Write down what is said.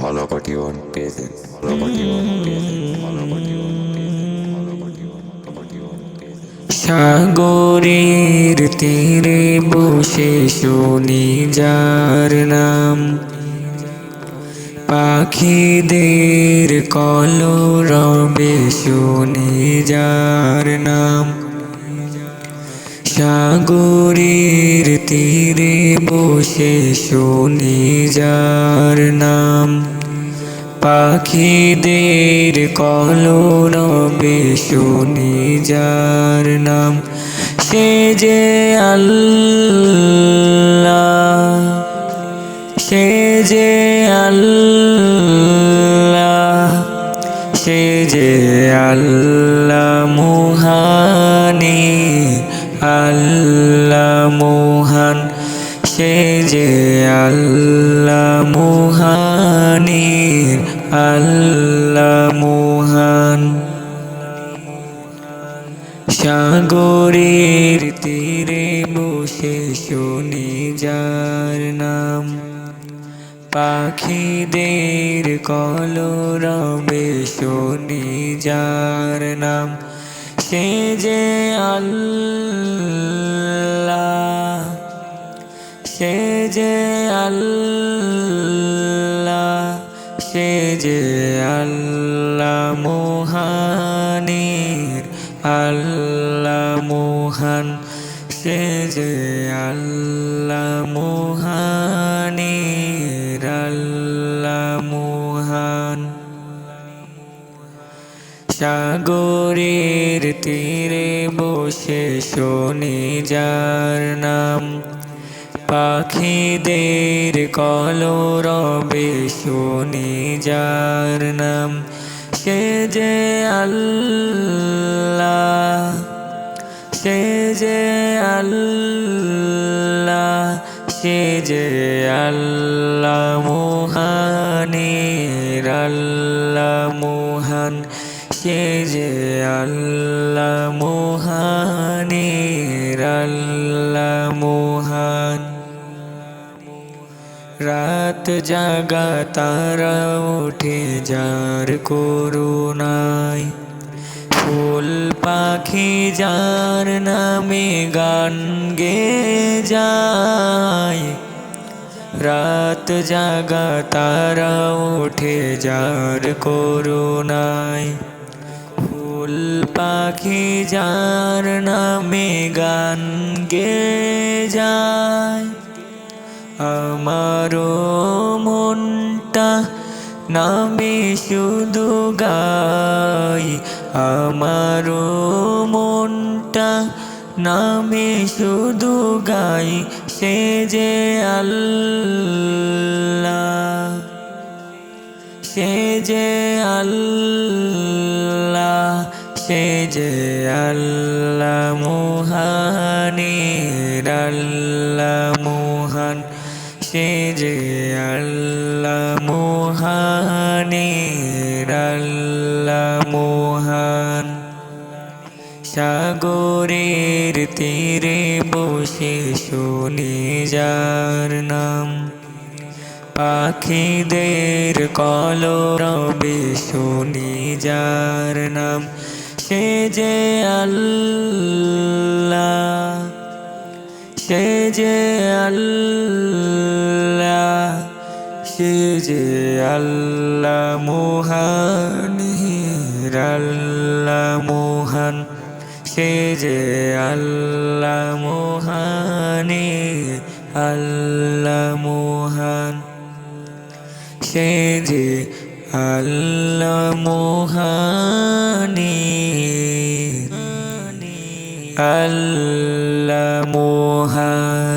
Volokotion peasant, Volokotion peasant, Volokotion peasant, Volokotion peasant. সাগরের তীরে বসে শুনি যার নাম, পাখিদের কলরবে শুনি যার নাম। সাগরের তীরে বসে শুনি যার নাম, পাখিদের কলরবে শুনি যার নাম। সে যে আল্লাহ, সে যে আল্লাহ, সে যে আল্লাহ মুহানি, আল্লাহ মুহান, সে যে আল্লাহ মুহানি, আল্লাহ মুহান। সাগরের তীরে বসে শুনি যার নাম, পাখিদের কলরবে শুনি যার নাম। সে যে আল্লাহ, সে যে আল্লাহ, সে যে আল্লাহ মুহানির, আল্লাহ মুহান, সে যে আল্লাহ মুহানির, আল্লাহ মুহান। সাগরের তীরে বসে শুনি যার নাম, পাখিদের কলরবে শুনি যার নাম। সে যে আল্লাহ, সে যে আল্লাহ, সে যে আল্লাহ মুহানির, আল্লাহ মুহান, সে যে আল্লাহ মুহানির, আল্লাহ মুহান। রাত জাগা তারা উঠে যার করুণায়, ফুল পাখি যার নামে গান গেয়ে যায়। রাত জাগা তারা উঠে যার করুণায়, ফুল পাখি যার নামে গান গেয়ে যায়। আমারও মনটা নামে শুধু গাই, আমারও মনটা নামে শুধু গাই। সে যে আল্লাহ, সে যে আল্লাহ, সে যে আল্লাহ মুহানির, আল্লাহ মুহান, সে যে আল্লাহ মুহানির, আল্লাহ মুহান। সাগরের তীরে বসে শুনি যার নাম, পাখিদের কলরবে শুনি যার নাম। সে যে আল্লাহ, সে যে আল্লাহ, সে যে আল্লাহ মুহানির, আল্লাহ মুহান, সে যে আল্লাহ মুহানির, আল্লাহ মুহান, সে যে আল্লাহ মুহানির, আল্লাহ মুহান।